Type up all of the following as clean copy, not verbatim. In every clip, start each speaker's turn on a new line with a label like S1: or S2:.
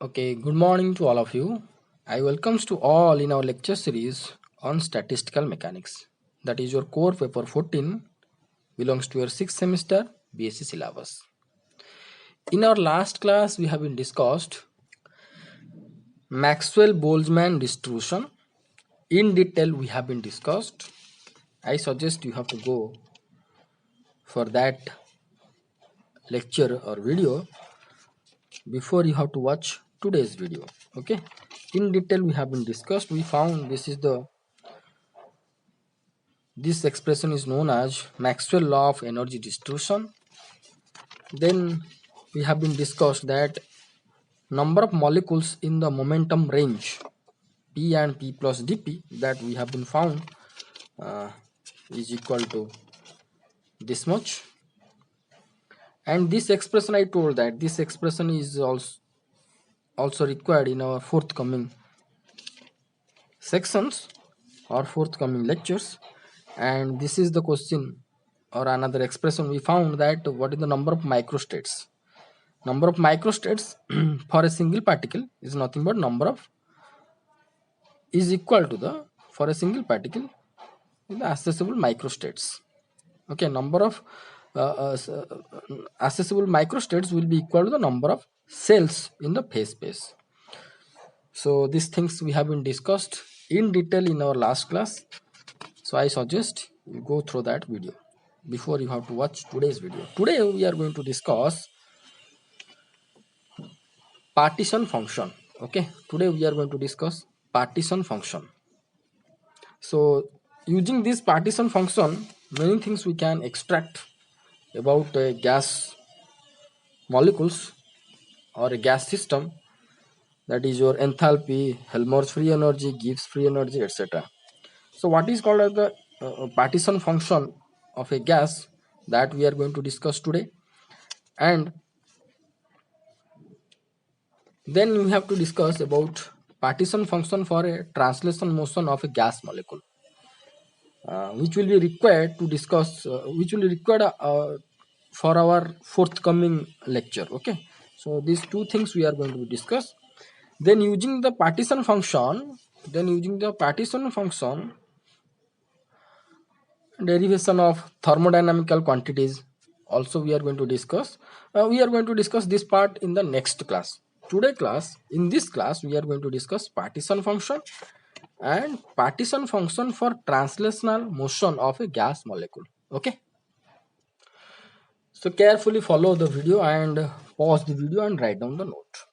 S1: Okay, good morning to all of you. I welcomes to all in our lecture series on statistical mechanics. That is your core paper 14 belongs to your 6th semester BSc syllabus. In our last class we have been discussed Maxwell-Boltzmann distribution. In detail we have been discussed. I suggest you have to go for that lecture or video before you have to watch today's video. Okay, in detail we have been discussed. We found this expression is known as Maxwell law of energy distribution. Then we have been discussed that number of molecules in the momentum range P and P plus dP that we have been found uh, is equal to this much. And this expression, I told that this expression is also required in our forthcoming sections or forthcoming lectures. And this is the question or another expression. We found that what is the number of microstates. Number of microstates for a single particle is nothing but number of is equal to the for a single particle in the accessible microstates. Okay, number of accessible microstates will be equal to the number of cells in the phase space. So these things we have been discussed in detail in our last class. So I suggest you go through that video before you have to watch today's video. Today we are going to discuss partition function. Okay, today we are going to discuss partition function. So using this partition function, many things we can extract about gas molecules or a gas system, that is your enthalpy, Helmholtz free energy, Gibbs free energy, etc. So what is called as the partition function of a gas, that we are going to discuss today. And then we have to discuss about partition function for a translation motion of a gas molecule, which will be required to discuss, which will be required for our forthcoming lecture. Okay, so these two things we are going to discuss. Then using the partition function, derivation of thermodynamical quantities also we are going to discuss. We are going to discuss this part in the next class. Today class, in this class we are going to discuss partition function and partition function for translational motion of a gas molecule. Okay, so carefully follow the video and pause the video and write down the note.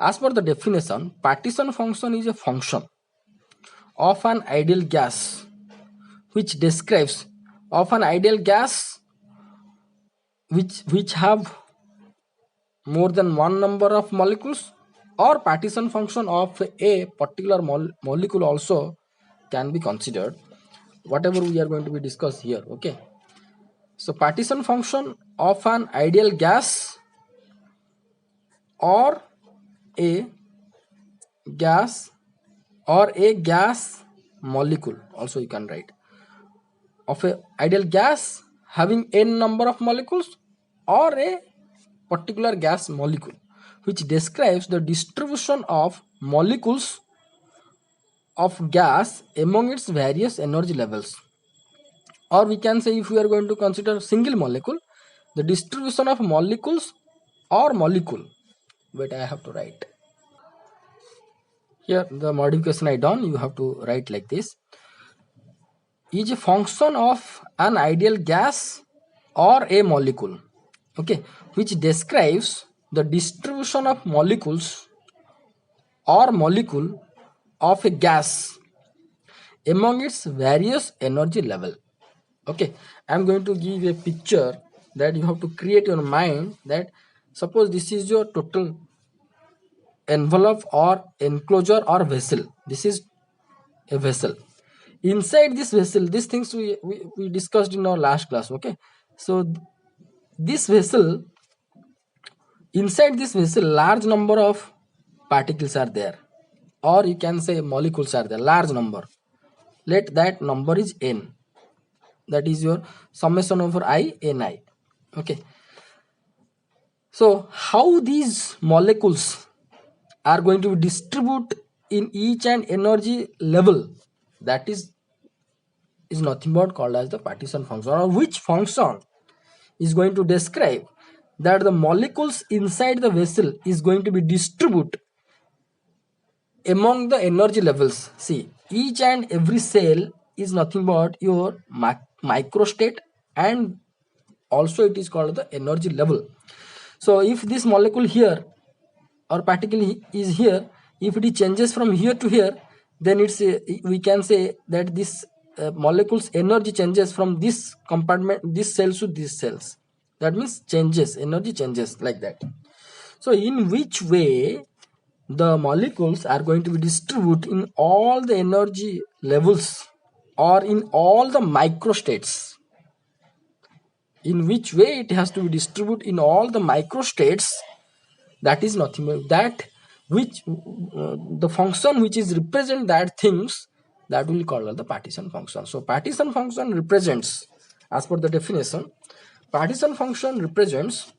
S1: As per the definition, partition function is a function of an ideal gas which describes of an ideal gas which have more than one number of molecules, or partition function of a particular molecule also can be considered, whatever we are going to be discussed here. Okay, so partition function of an ideal gas or a gas molecule also you can write, of a ideal gas having n number of molecules, or a particular gas molecule which describes the distribution of molecules of gas among its various energy levels. Or we can say, if we are going to consider single molecule, the distribution of molecules or molecule. Wait, I have to write here the modification I done. You have to write like this: is a function of an ideal gas or a molecule, okay, which describes the distribution of molecules or molecule of a gas among its various energy level. Okay, I'm going to give a picture that you have to create your mind, that suppose this is your total envelope or enclosure or vessel. This is a vessel. Inside this vessel, these things we discussed in our last class. Okay, so this vessel, inside this vessel, large number of particles are there, or you can say molecules are there, large number. Let that number is n, that is your summation over I ni. Okay, so how these molecules are going to distribute in each and energy level, that is nothing but called as the partition function, or which function is going to describe that the molecules inside the vessel is going to be distributed among the energy levels. See, each and every cell is nothing but your microstate, and also it is called the energy level. So if this molecule here or particle is here, if it changes from here to here, then it's we can say that this molecule's energy changes from this compartment, this cells to these cells. That means changes, energy changes like that. So in which way the molecules are going to be distributed in all the energy levels or in all the microstates? In which way it has to be distributed in all the microstates? That is nothing but that which the function which is represent that things, that will be called the partition function. So partition function represents, as per the definition, partition function represents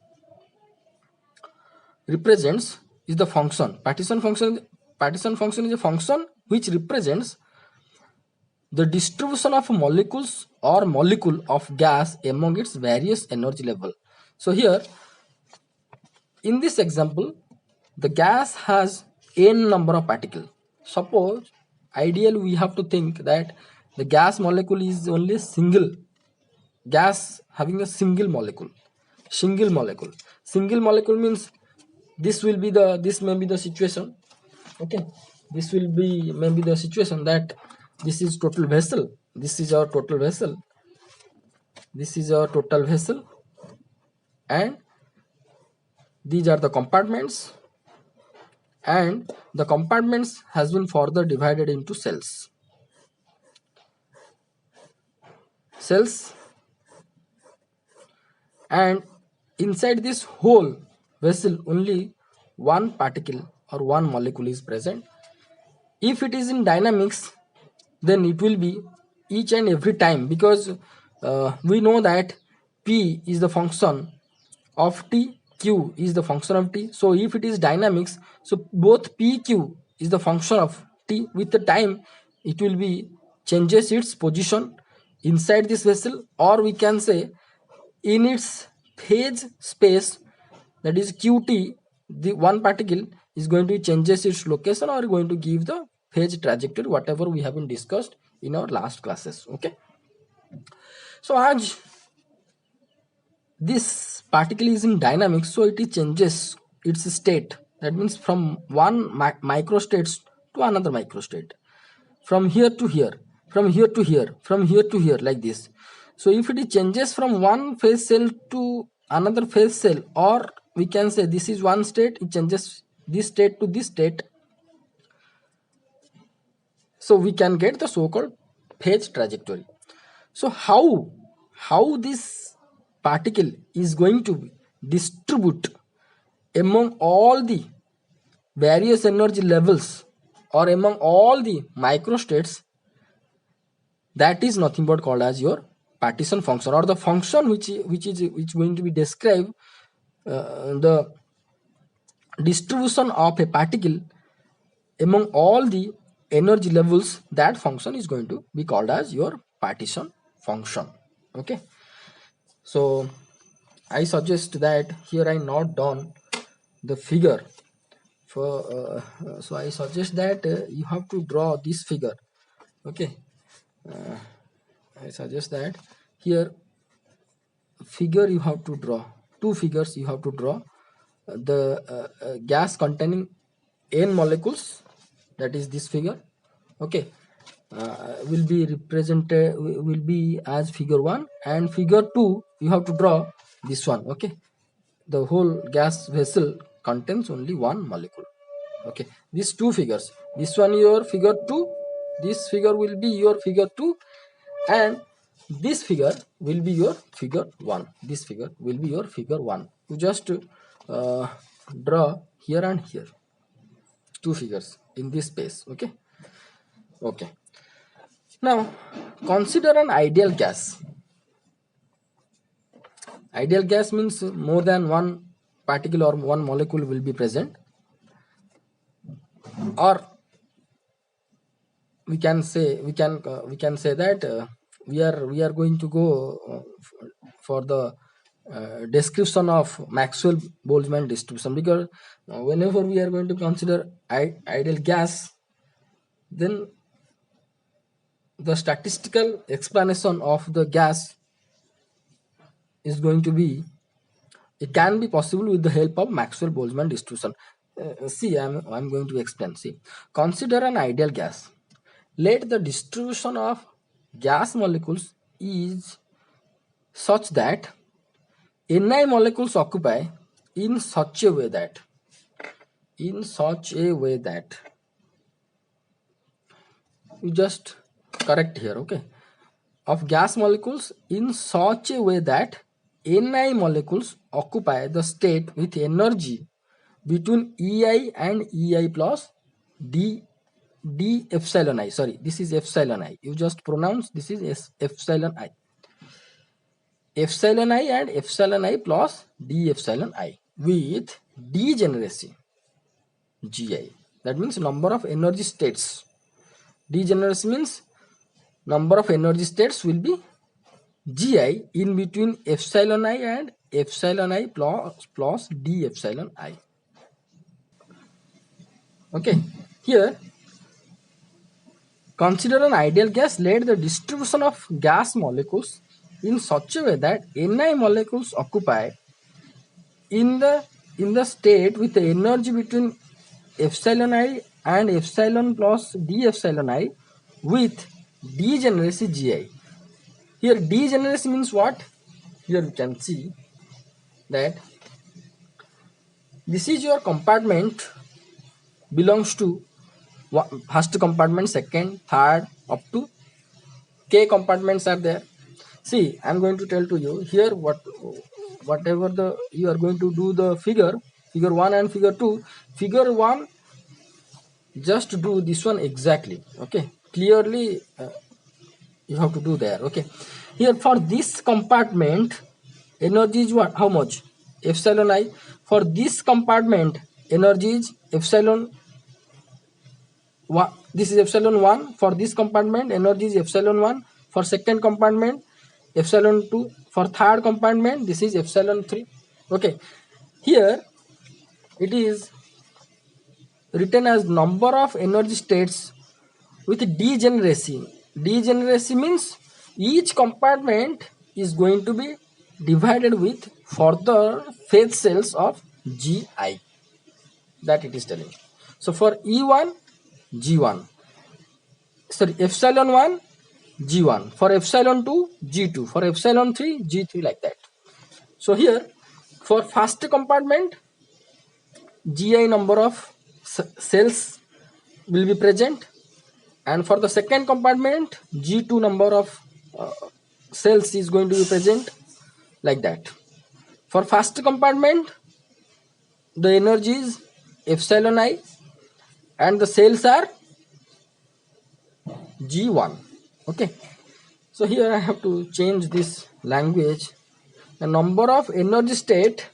S1: is the function. Partition function is a function which represents the distribution of molecules or molecule of gas among its various energy level. So here in this example, the gas has n number of particles. Suppose ideally we have to think that the gas molecule is only single gas having a single molecule. Single molecule means this may be the situation. Okay, this will be maybe the situation that this is total vessel. This is our total vessel. This is our total vessel, and these are the compartments, and the compartments has been further divided into cells. And inside this whole vessel only one particle or one molecule is present. If it is in dynamics, then it will be each and every time, because we know that P is the function of T, Q is the function of T. So if it is dynamics, so both P, Q is the function of T. With the time it will be changes its position inside this vessel, or we can say in its phase space, that is Qt, the one particle is going to changes its location or going to give the phase trajectory, whatever we have been discussed in our last classes. Okay, so as this particle is in dynamics, so it changes its state. That means from one microstate to another microstate, from here to here, from here to here, from here to here, like this. So if it changes from one phase cell to another phase cell, or we can say this is one state, it changes this state to this state, so we can get the so-called phase trajectory. So how this particle is going to distribute among all the various energy levels or among all the microstates, that is nothing but called as your partition function, or the function which going to be describe the distribution of a particle among all the energy levels. That function is going to be called as your partition function. Okay, so I suggest that here I note down the figure for so I suggest that you have to draw this figure. Okay, I suggest that here figure you have to draw, two figures you have to draw. The gas containing n molecules, that is this figure. Okay, will be represented, will be as figure 1, and figure 2 you have to draw this one. Okay, the whole gas vessel contains only one molecule. Okay, these two figures, this one your figure 2, this figure will be your figure 2, and this figure will be your figure 1. This figure will be your figure 1. You just draw here and here, two figures in this space. Okay, okay. Now consider an ideal gas. Ideal gas means more than one particle or one molecule will be present. or we can say that we are going to go for the description of Maxwell Boltzmann distribution, because whenever we are going to consider ideal gas, then the statistical explanation of the gas is going to be, it can be possible with the help of Maxwell Boltzmann distribution. See, I'm going to explain. See, consider an ideal gas. Let the distribution of gas molecules is such that Ni molecules occupy in such a way that in such a way that you just correct here, okay, of gas molecules in such a way that Ni molecules occupy the state with energy between Ei and Ei plus d epsilon I. Sorry, this is epsilon I. You just pronounce this is epsilon I. Epsilon I and epsilon I plus d epsilon I with degeneracy Gi. That means number of energy states. Degeneracy means number of energy states will be Gi in between epsilon I and epsilon I plus d epsilon I. Okay, here consider an ideal gas. Let the distribution of gas molecules in such a way that Ni molecules occupy in the state with the energy between epsilon I and epsilon plus d epsilon I with degeneracy Gi. Here degeneracy means what? Here you can see that this is your compartment belongs to first compartment, second, third, up to k compartments are there. See, I'm going to tell to you here whatever the you are going to do the figure 1 and figure 2. Figure 1, just do this one exactly, okay, clearly you have to do there, okay. Here for this compartment energy is what, how much, epsilon I. For this compartment energy is epsilon 1, this is epsilon 1. For this compartment energy is epsilon 1. For second compartment epsilon 2. For third compartment this is epsilon 3, okay. Here it is written as number of energy states with degeneracy. Degeneracy means each compartment is going to be divided with further phase cells of Gi, that it is telling. So for E1 G1, sorry, epsilon 1 G1, for epsilon 2 G2, for epsilon 3 G3, like that. So here for first compartment Gi number of cells will be present, and for the second compartment G2 number of cells is going to be present, like that. For first compartment the energy is epsilon I and the cells are G1, okay. So here I have to change this language. The number of energy state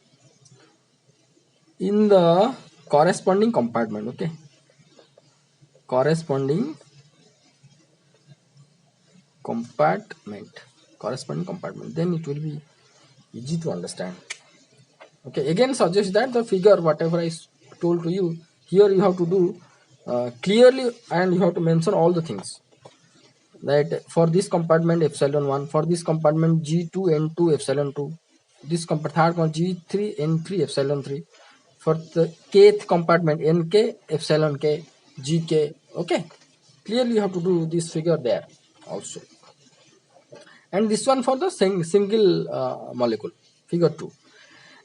S1: in the corresponding compartment, okay, corresponding compartment, then it will be easy to understand, okay. Again suggest that the figure whatever I told to you here you have to do clearly, and you have to mention all the things, that for this compartment epsilon 1, for this compartment G2 N2 epsilon 2, this third one G3 N3 epsilon 3, for the kth compartment Nk epsilon k Gk, okay. Clearly you have to do this figure there also, and this one for the single molecule, figure 2.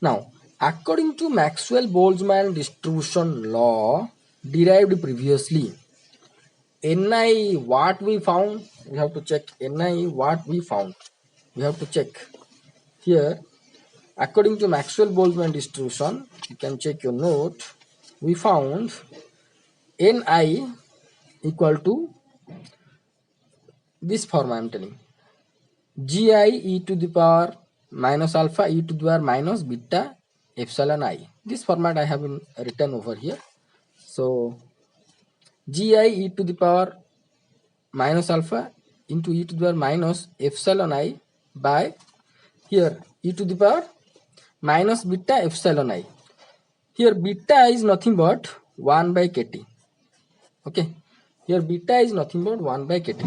S1: Now according to Maxwell Boltzmann distribution law derived previously, Ni what we found, we have to check. Ni what we found, we have to check here. According to Maxwell Boltzmann distribution, you can check your note. We found Ni equal to this form I am telling, Gi e to the power minus alpha e to the power minus beta epsilon I. This format I have been written over here. So gi e to the power minus alpha into e to the power minus epsilon I by here e to the power minus beta epsilon I. Here beta is nothing but 1 by kt. Okay, here beta is nothing but 1 by kt.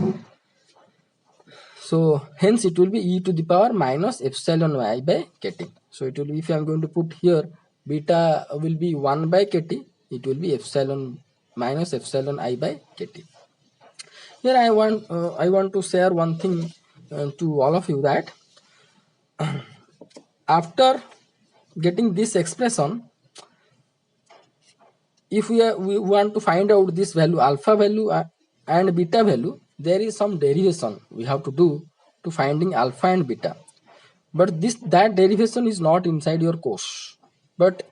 S1: So hence it will be e to the power minus epsilon I by kt. So it will be, if I am going to put here beta will be 1 by kt, it will be epsilon minus epsilon I by kt. Here I want to share one thing to all of you, that after getting this expression, if we want to find out this value alpha value and beta value, there is some derivation we have to do to finding alpha and beta, but that derivation is not inside your course. But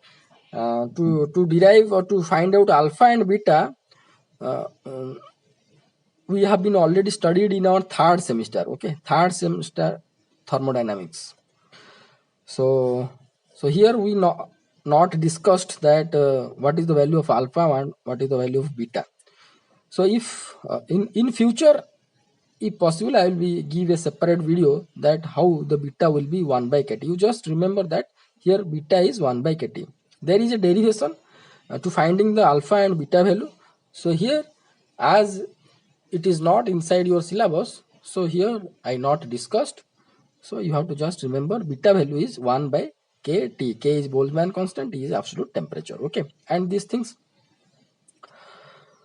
S1: to derive or to find out alpha and beta, we have been already studied in our third semester. Okay, third semester thermodynamics. So here we not discussed that what is the value of alpha and what is the value of beta. So if in future, if possible, I will be give a separate video that how the beta will be 1 by kt. You just remember that here beta is 1 by kt. There is a derivation to finding the alpha and beta value. So here, as it is not inside your syllabus, so here I not discussed. So you have to just remember beta value is 1 by kt. K is Boltzmann constant, T is absolute temperature. Okay, and these things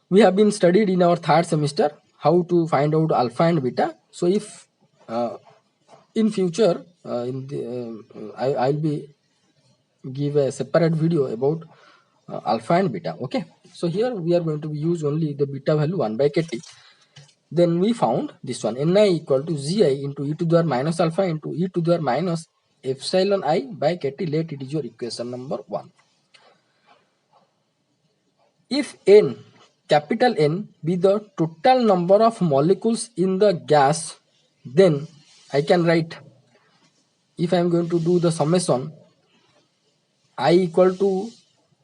S1: we have been studied in our third semester, how to find out alpha and beta. So if in future I'll be give a separate video about alpha and beta. Okay, so here we are going to use only the beta value 1 by kt. Then we found this one, Ni equal to Gi into e to the power minus alpha into e to the power minus epsilon I by kt. Let it is your equation number 1. If n, capital N, be the total number of molecules in the gas, then I can write, if I am going to do the summation, I equal to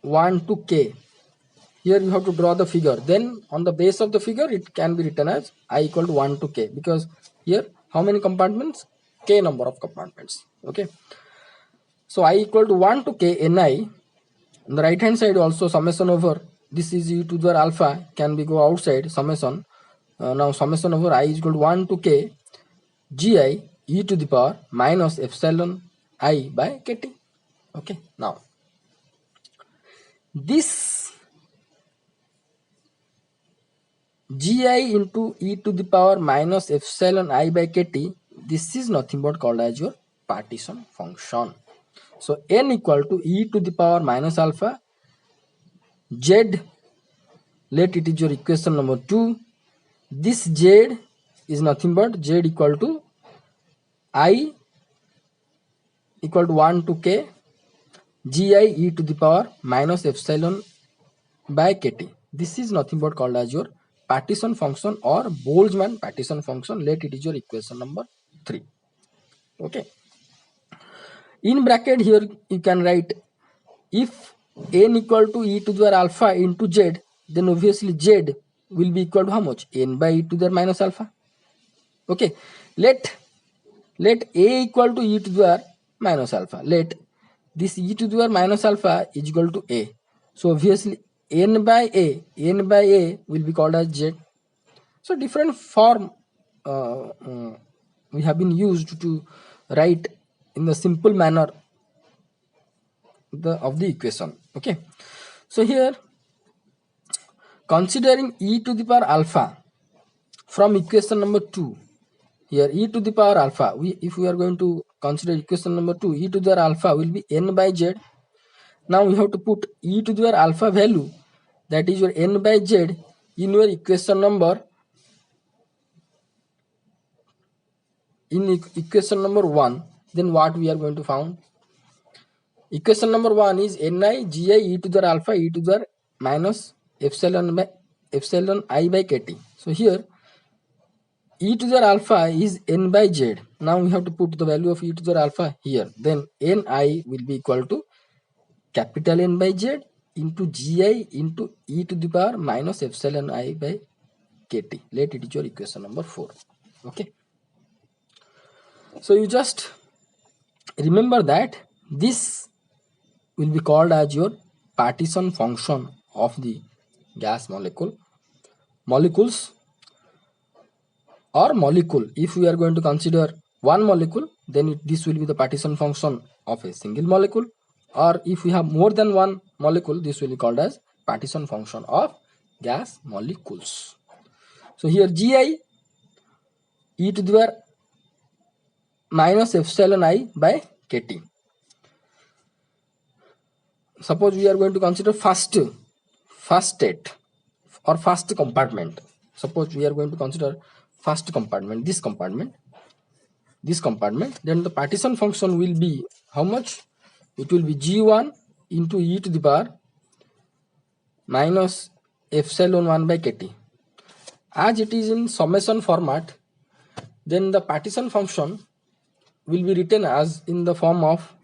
S1: 1 to k. Here you have to draw the figure. Then on the base of the figure, it can be written as I equal to 1 to k, because here how many compartments? K number of compartments. Okay. So I equal to 1 to k Ni. On the right hand side also summation over, this is e to the power alpha, can be go outside summation. Now summation over I is equal to 1 to k Gi e to the power minus epsilon I by kt. Okay. Now this Gi into e to the power minus epsilon I by kt, this is nothing but called as your partition function. So n equal to e to the power minus alpha z, let it is your equation number 2. This z is nothing but z equal to I equal to 1 to k Gi e to the power minus epsilon by kt. This is nothing but called as your partition function or Boltzmann partition function. Let it is your equation number 3. Okay. In bracket here you can write, if n equal to e to the power alpha into z, then obviously z will be equal to how much? N by e to the power minus alpha. Okay. Let a equal to e to the power minus alpha. Let this e to the power minus alpha is equal to a. So obviously n by a will be called as z. So different form we have been used to write in the simple manner of the equation. Okay. So here, considering e to the power alpha from equation number 2, here e to the power alpha, if we are going to consider equation number 2, e to the power alpha will be n by z. Now we have to put e to the power alpha value, that is your n by z, in your equation number, in equation number 1. Then what we are going to find? Equation number 1 is Ni Gi e to the power alpha e to the power minus epsilon I by kt. So here e to the power alpha is n by z. Now we have to put the value of e to the power alpha here. Then Ni will be equal to capital N by z into gi into e to the power minus epsilon I by kt. Let it is your equation number 4. Okay. So you just remember that this will be called as your partition function of the gas molecules or molecule. If we are going to consider one molecule, then this will be the partition function of a single molecule, or if we have more than one molecule, this will be called as partition function of gas molecules. So here gi e to the power minus epsilon I by kt. Suppose we are going to consider first state or first compartment. Suppose we are going to consider first compartment, this compartment, then the partition function will be how much? It will be g1 into e to the power minus epsilon 1 by kt. As it is in summation format, then the partition function will be written as in the form of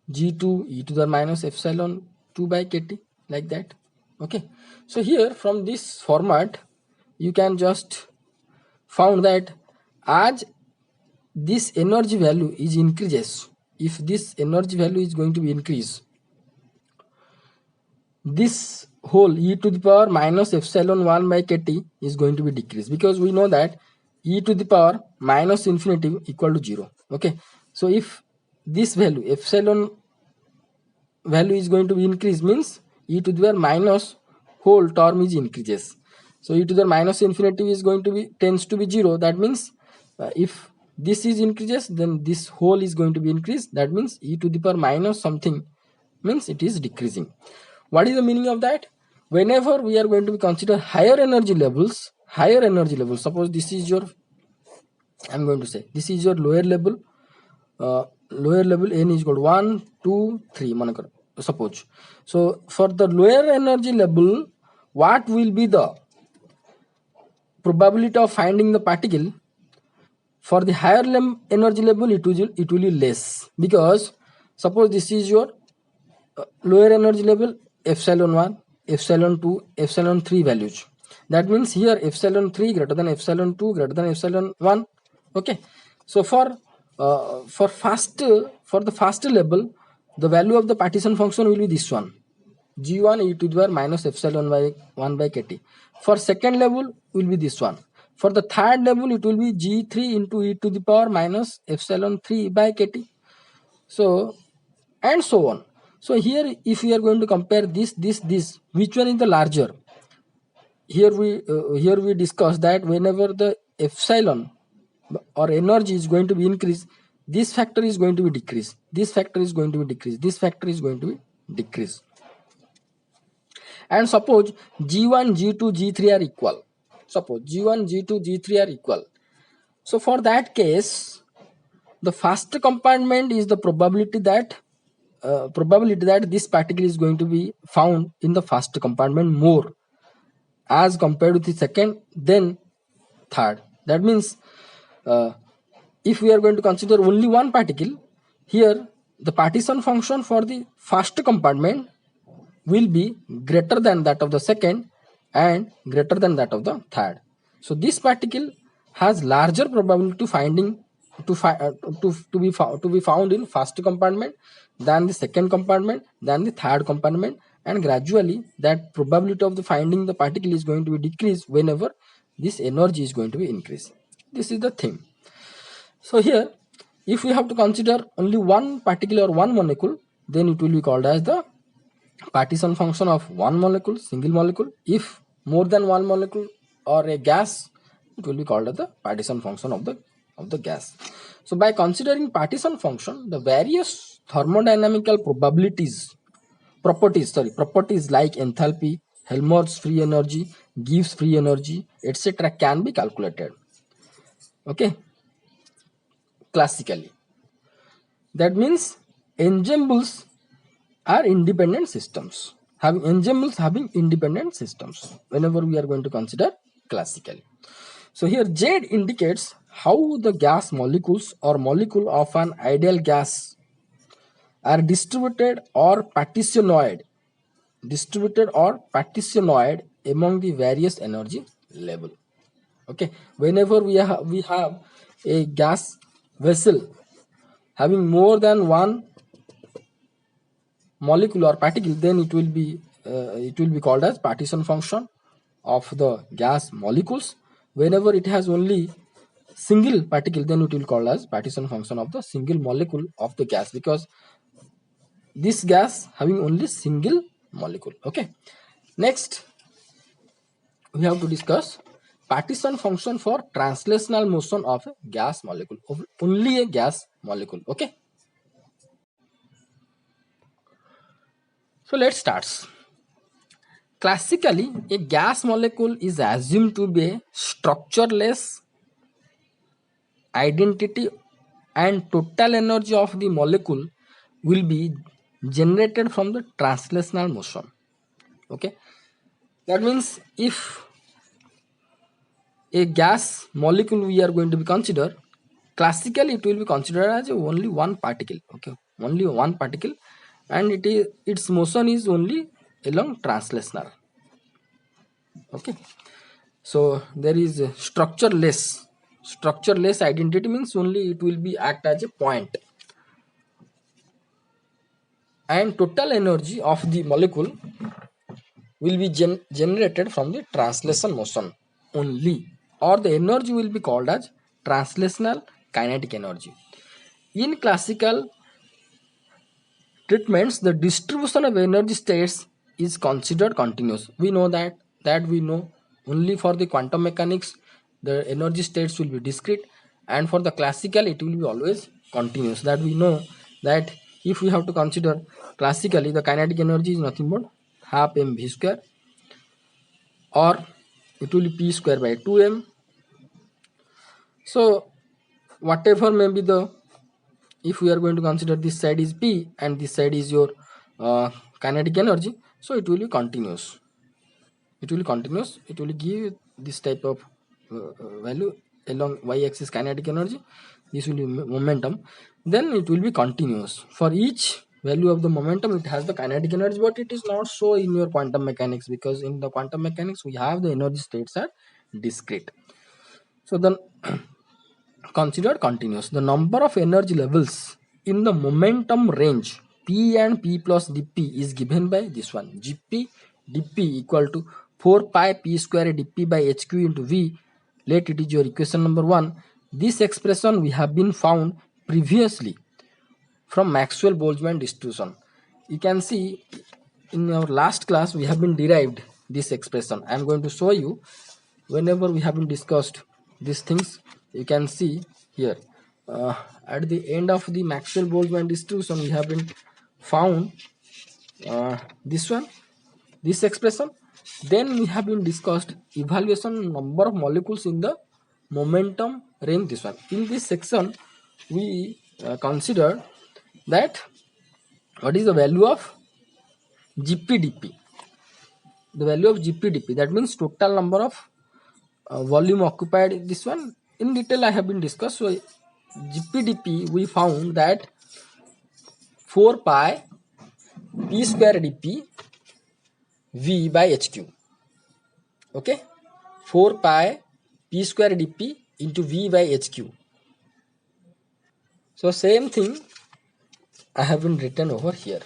S1: g2 e to the minus epsilon 2 by kt, like that. Okay, so here from this format you can just found that as this energy value is increases, if this energy value is going to be increased, this whole e to the power minus epsilon 1 by kt is going to be decreased, because we know that e to the power minus infinity equal to 0. Okay, so if this value epsilon value is going to be increased, means e to the power minus whole term is increases. So e to the minus infinity is going to be tends to be 0. That means if this is increases, then this whole is going to be increased. That means e to the power minus something means it is decreasing. What is the meaning of that? Whenever we are going to consider higher energy levels, suppose this is your, I'm going to say this is your lower level n is equal to 1 2 3 manakar, suppose. So for the lower energy level, what will be the probability of finding the particle? For the higher energy level, it will be less, because suppose this is your lower energy level, epsilon 1, epsilon 2, epsilon 3 values. That means here epsilon 3 greater than epsilon 2 greater than epsilon 1. Okay, so for the first level, the value of the partition function will be this one, g1 e to the power minus epsilon 1 by kt. For second level will be this one. For the third level, it will be g3 into e to the power minus epsilon 3 by kt. So and so on. So here if we are going to compare this, which one is the larger? Here we discuss that whenever the epsilon or energy is going to be increased, this factor is going to be decreased, this factor is going to be decreased, this factor is going to be decreased. And suppose g1 g2 g3 are equal. Suppose g1 g2 g3 are equal. So for that case, the first compartment is the probability that this particle is going to be found in the first compartment more as compared to the second, then third. That means if we are going to consider only one particle, here the partition function for the first compartment will be greater than that of the second and greater than that of the third. So this particle has larger probability to finding to be found in first compartment than the second compartment than the third compartment, and gradually that probability of the finding the particle is going to be decreased whenever this energy is going to be increased. This is the thing. So here if we have to consider only one particle or one molecule, then it will be called as the partition function of one molecule, single molecule. If more than one molecule or a gas, it will be called as the partition function of the gas. So by considering partition function, the various thermodynamical properties like enthalpy, Helmholtz free energy, Gibbs free energy, etc. can be calculated. Okay, classically. That means ensembles are independent systems. Ensembles having independent systems whenever we are going to consider classically. So here Z indicates how the gas molecules or molecule of an ideal gas are distributed or partitioned distributed or partitioned among the various energy level. Okay, whenever we have a gas vessel having more than one molecule or particle, then it will be called as partition function of the gas molecules. Whenever it has only single particle, then it will call as partition function of the single molecule of the gas, because this gas having only single molecule. Okay, next we have to discuss partition function for translational motion of a gas molecule, of only a gas molecule. Okay, so let's start. Classically, a gas molecule is assumed to be a structureless identity, and total energy of the molecule will be generated from the translational motion. Okay, that means if a gas molecule we are going to be consider, classically it will be considered as only one particle. Okay, only one particle, and its motion is only along translational. Okay, so there is a structureless identity means only it will be act as a point, and total energy of the molecule will be generated from the translation motion only, or the energy will be called as translational kinetic energy. In classical treatments, the distribution of energy states is considered continuous. We know that we know only for the quantum mechanics the energy states will be discrete, and for the classical it will be always continuous. That we know that if we have to consider classically, the kinetic energy is nothing but half mv square, or it will be p square by 2m. So whatever may be the, if we are going to consider this side is p and this side is your kinetic energy, so it will be continuous. It will give this type of value along y-axis kinetic energy. This will be momentum. Then it will be continuous. For each value of the momentum, it has the kinetic energy, but it is not so in your quantum mechanics, because in the quantum mechanics we have the energy states are discrete. So then considered continuous. The number of energy levels in the momentum range P and P plus dP is given by this one. Gp dP equal to 4 pi P square dP by HQ into V. Let it is your equation number 1. This expression we have been found previously from Maxwell-Boltzmann distribution. You can see in our last class we have been derived this expression. I am going to show you whenever we have been discussed these things. You can see here at the end of the Maxwell-Boltzmann distribution we have been found this expression. Then we have been discussed evaluation number of molecules in the momentum range, this one. In this section we consider that what is the value of GPdP. The value of GPdP, that means total number of volume occupied, this one in detail I have been discussed. So GPdP we found that 4 pi P square dP V by HQ. Okay, 4 pi P square dP into V by HQ. So same thing I have been written over here.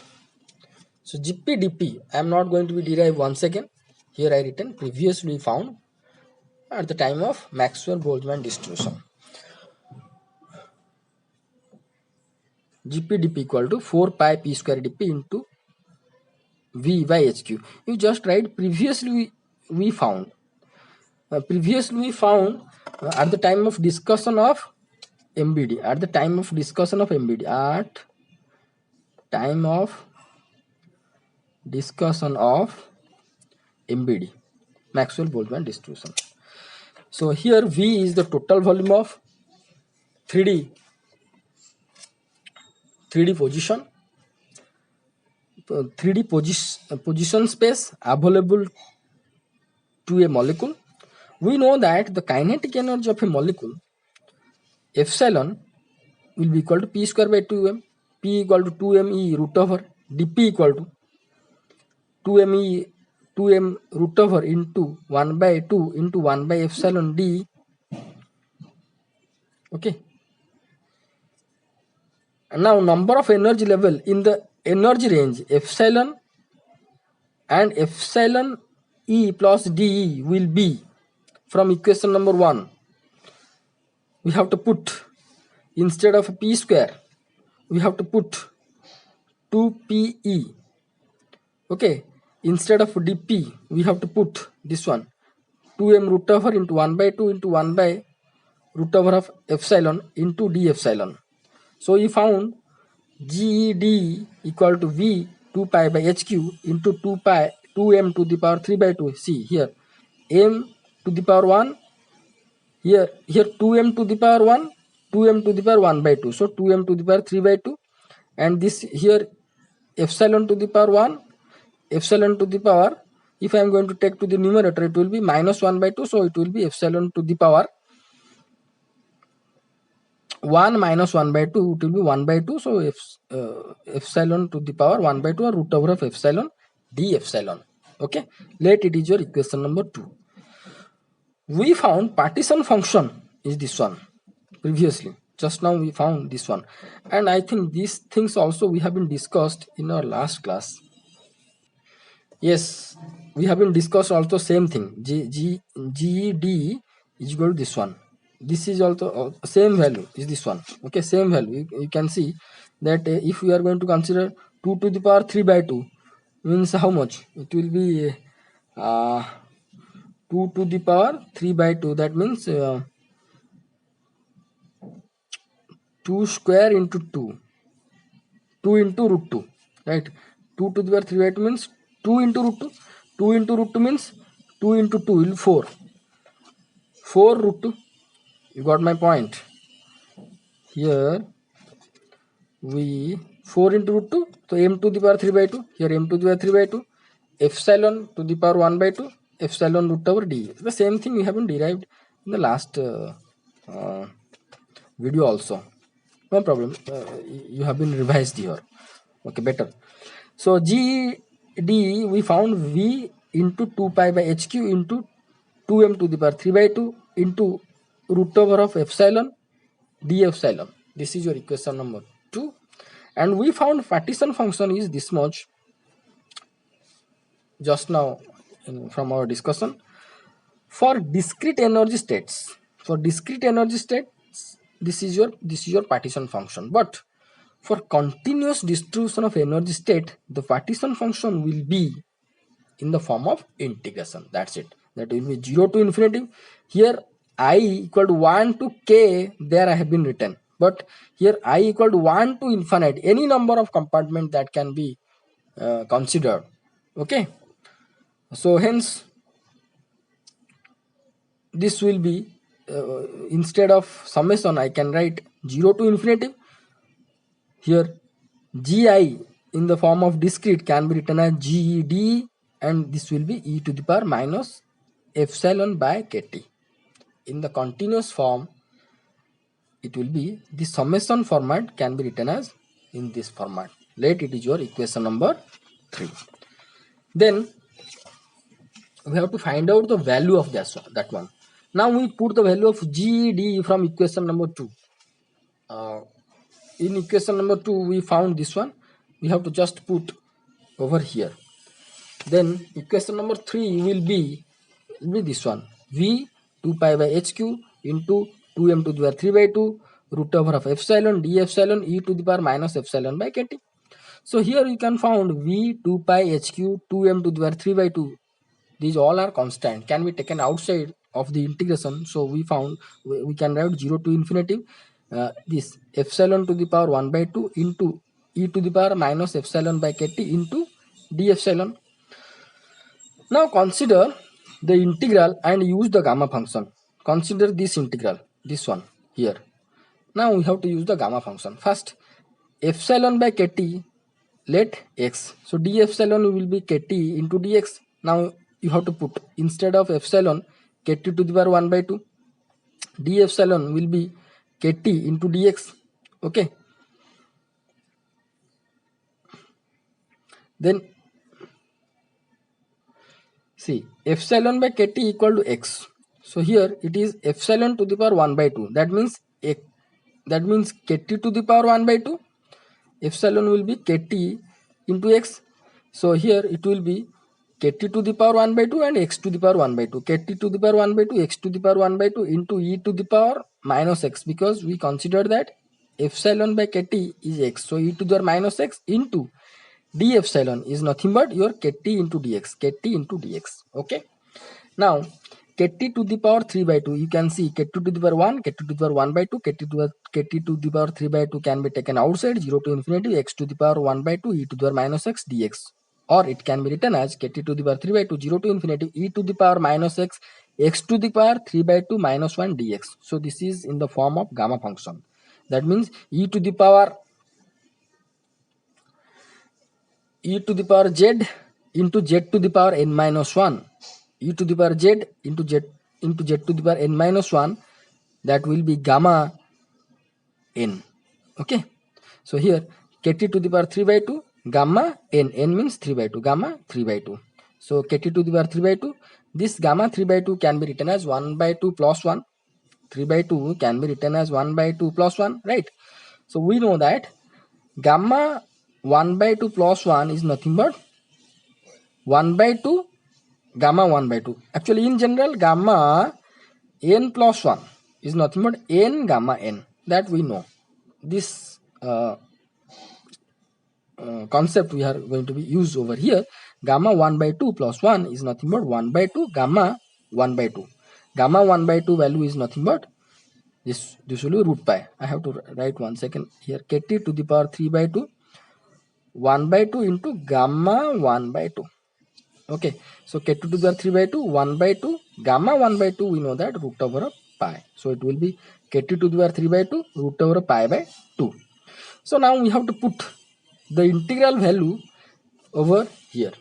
S1: So GPdP I am not going to be derived once again. Here I written previously found at the time of Maxwell-Boltzmann distribution. GPdP equal to 4 pi P square dP into V by HQ. You just write previously we found. At the time of discussion of MBD. At time of discussion of MBD, Maxwell-Boltzmann distribution. So here V is the total volume of 3D position, 3D position space available to a molecule. We know that the kinetic energy of a molecule epsilon will be equal to P square by 2m. P equal to 2m E root over dP equal to 2m 2m root over into 1 by 2 into 1 by epsilon d. Okay. And now number of energy level in the energy range epsilon and epsilon E plus dE will be from equation number 1. We have to put, instead of p square, we have to put 2pe. Okay, instead of dp we have to put this one 2m root over into 1 by 2 into 1 by root over of epsilon into d epsilon. So we found GED equal to V 2 pi by HQ into 2 pi 2m to the power 3 by 2. See here, m to the power 1, here 2m to the power 1, 2m to the power 1 by 2. So 2m to the power 3 by 2, and this here epsilon to the power 1, epsilon to the power, if I am going to take to the numerator, it will be minus 1 by 2. So it will be epsilon to the power 1 minus 1 by 2, it will be 1 by 2. So epsilon to the power 1 by 2 or root over of epsilon d epsilon. Okay, let it is your equation number 2. We found partition function is this one previously. Just now we found this one, and I think these things also we have been discussed in our last class. Yes, we have been discussed also same thing. GED is equal to this one. This is also same value is this one. Okay, same value. You can see that if we are going to consider 2 to the power 3 by 2 means how much? It will be 2 to the power 3 by 2. That means 2 square into 2. 2 into root 2. Right? 2 to the power 3 by 2 means 2 into root 2. 2 into root 2 means 2 into 2 will 4. 4 root 2. You got my point. Here we 4 into root 2. So m to the power 3 by 2. Here m to the power 3 by 2. Epsilon to the power 1 by 2. Epsilon root over d. The same thing we have been derived in the last video also. No problem. You have been revised here. Okay, better. So GD we found V into 2 pi by HQ into 2m to the power 3 by 2 into root over of epsilon d epsilon. This is your equation number 2. And we found partition function is this much just now from our discussion. For discrete energy states, this is your partition function. But for continuous distribution of energy state, the partition function will be in the form of integration. That's it. That will be 0 to infinity. Here I equal to 1 to k, there I have been written. But here I equal to 1 to infinite. Any number of compartment that can be considered. Okay. So hence this will be instead of summation I can write 0 to infinity. Here Gi in the form of discrete can be written as GED, and this will be e to the power minus epsilon by kt. In the continuous form it will be the summation format can be written as in this format. Let it is your equation number 3. Then we have to find out the value of that one. Now we put the value of GED from equation number 2. In equation number 2 we found this one. We have to just put over here. Then equation number 3 will be this one. V 2 pi by HQ into 2m to the power 3 by 2 root over of epsilon d epsilon e to the power minus epsilon by kt. So here you can found V 2 pi HQ 2m to the power 3 by 2. These all are constant, can be taken outside of the integration. So we found we can write 0 to infinity this epsilon to the power 1 by 2 into e to the power minus epsilon by kt into d epsilon. Now consider the integral and use the gamma function. Consider this integral, this one here. Now we have to use the gamma function. First epsilon by kt, let x. So d epsilon will be kt into dx. Now you have to put instead of epsilon kt to the power 1 by 2. D epsilon will be kt into dx. Okay. Then See, epsilon by kt equal to x. So here it is epsilon to the power 1 by 2. That means kt to the power 1 by 2. Epsilon will be kt into x. So here it will be kt to the power 1 by 2 and x to the power 1 by 2. Kt to the power 1 by 2, x to the power 1 by 2 into e to the power minus x, because we consider that epsilon by kt is x. So e to the power minus x into d epsilon is nothing but your kt into dx, kt into dx. Okay. Now kt to the power 3 by 2, you can see kt to the power 1, kt to the power 1 by 2, kt to the power 3 by 2 can be taken outside, 0 to infinity, x to the power 1 by 2, e to the power minus x dx. Or it can be written as kt to the power 3 by 2, 0 to infinity, e to the power minus x, x to the power 3 by 2 minus 1 dx. So this is in the form of gamma function. That means e to the power z into z to the power n minus 1, e to the power z into z to the power n minus 1, that will be gamma n. Okay. So here kt to the power 3 by 2, gamma n, n means 3 by 2, gamma 3 by 2. So kt to the power 3 by 2, this gamma 3 by 2 can be written as 1 by 2 plus 1. 3 by 2 can be written as 1 by 2 plus 1, right? So we know that gamma 1 by 2 plus 1 is nothing but 1 by 2 gamma 1 by 2. Actually in general gamma n plus 1 is nothing but n gamma n, that we know. This concept we are going to be used over here. Gamma 1 by 2 plus 1 is nothing but 1 by 2 gamma 1 by 2. Gamma 1 by 2 value is nothing but this will be root pi. I have to write 1 second here. Kt to the power 3 by 2, 1 by 2 into gamma 1 by 2. Okay, so kt to the power 3 by 2, 1 by 2, gamma 1 by 2, we know that root over pi. So it will be kt to the power 3 by 2, root over pi by 2. So now we have to put the integral value over here.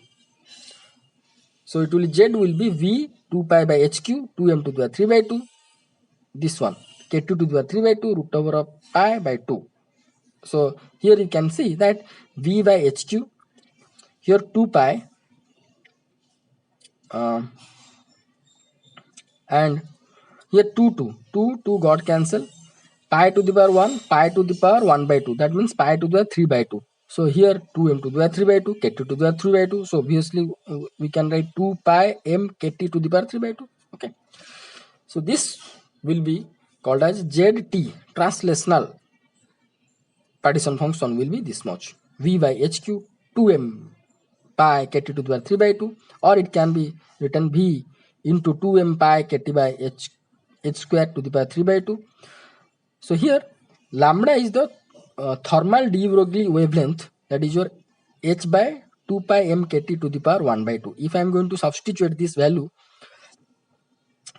S1: So it will z will be v 2 pi by hq 2m to the power 3 by 2. This one kt to the power 3 by 2 root over pi by 2. So here you can see that v by hq, here 2 pi and here 2 got cancel, pi to the power 1, pi to the power 1 by 2, that means pi to the power 3 by 2. So here 2m to the power 3 by 2, kt to the power 3 by 2. So obviously we can write 2 pi m kt to the power 3 by 2. Okay. So this will be called as zt, translational partition function will be this much, v by hq 2m pi kt to the power 3 by 2, or it can be written v into 2m pi kt by h square to the power 3 by 2. So here lambda is the thermal de Broglie wavelength, that is your h by 2 pi m kt to the power 1 by 2. If I am going to substitute this value,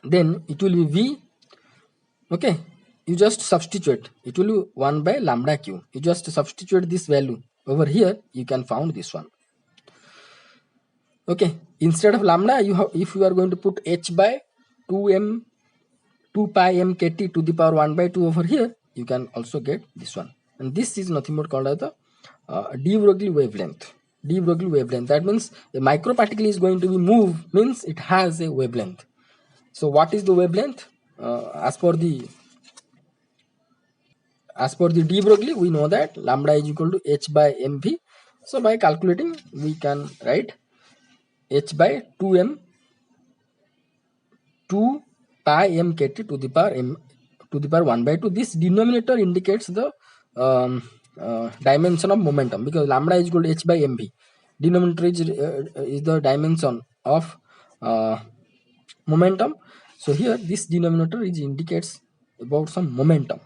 S1: then it will be v. Okay, you just substitute, it will be 1 by lambda q. You just substitute this value over here, you can found this one. Okay, instead of lambda, you have, if you are going to put h by 2 pi m kt to the power 1 by 2 over here, you can also get this one. And this is nothing but called as the de Broglie wavelength. De Broglie wavelength, that means a microparticle is going to be moved, means it has a wavelength. So what is the wavelength? As per the de Broglie, we know that lambda is equal to h by mv. So by calculating, we can write h by 2 pi m kt to the power m to the power 1 by 2. This denominator indicates the dimension of momentum, because lambda is equal to h by mv. Denominator is the dimension of momentum. So here this denominator is indicates about some momentum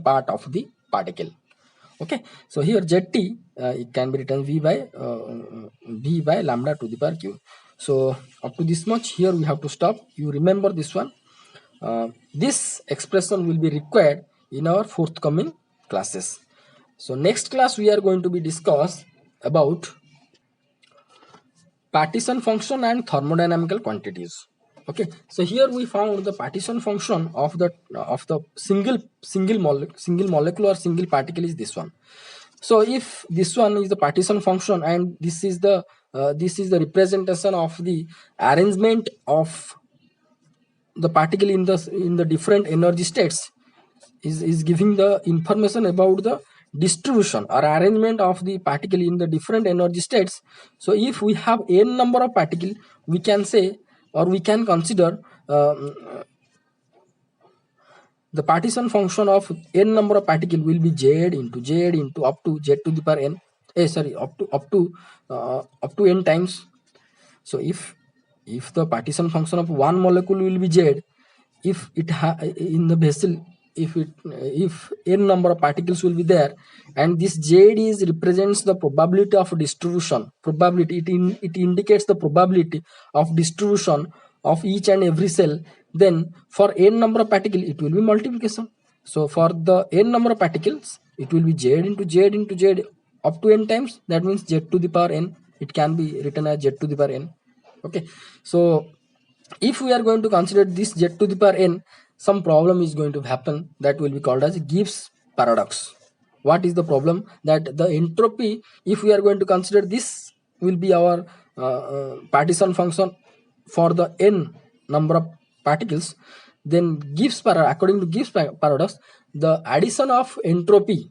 S1: part of the particle. Okay, so here zt it can be written v by lambda to the power q. So up to this much, here we have to stop. You remember this one. This expression will be required in our forthcoming classes. So next class we are going to be discuss about partition function and thermodynamical quantities. Okay, so here we found the partition function of the single molecule or single particle is this one. So if this one is the partition function and this is the this is the representation of the arrangement of the particle in the different energy states, is giving the information about the distribution or arrangement of the particle in the different energy states. So if we have n number of particle, we can say, or we can consider the partition function of n number of particle will be z into up to z to the power n, sorry, up to n times. So if the partition function of one molecule will be z, if in the vessel, if n number of particles will be there, and this z is represents the probability of distribution, probability, it indicates the probability of distribution of each and every cell, then for n number of particle it will be multiplication. So for the n number of particles, it will be z into z into z up to n times. That means z to the power n, it can be written as z to the power n. Okay, so if we are going to consider this z to the power n, some problem is going to happen that will be called as Gibbs paradox. What is the problem? That the entropy, if we are going to consider this, will be our partition function for the n number of particles, then according to Gibbs paradox, the addition of entropy,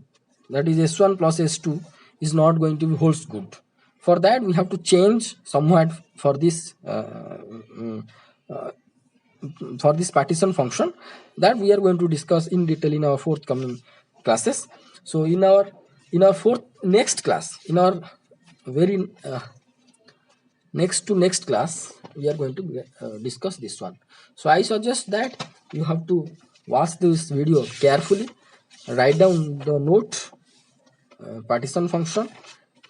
S1: that is S1 plus S2, is not going to be holds good. For that we have to change somewhat for this partition function, that we are going to discuss in detail in our forthcoming classes. So in our next class, in our very next class, we are going to discuss this one. So I suggest that you have to watch this video carefully, write down the note, partition function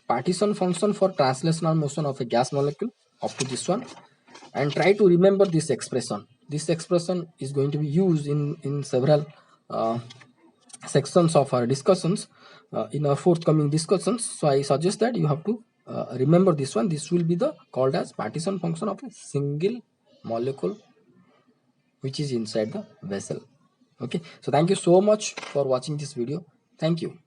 S1: for translational motion of a gas molecule up to this one, and try to remember this expression. This expression is going to be used in several sections of our discussions, in our forthcoming discussions. So I suggest that you have to remember this one. This will be the called as partition function of a single molecule which is inside the vessel. Okay, so thank you so much for watching this video. Thank you.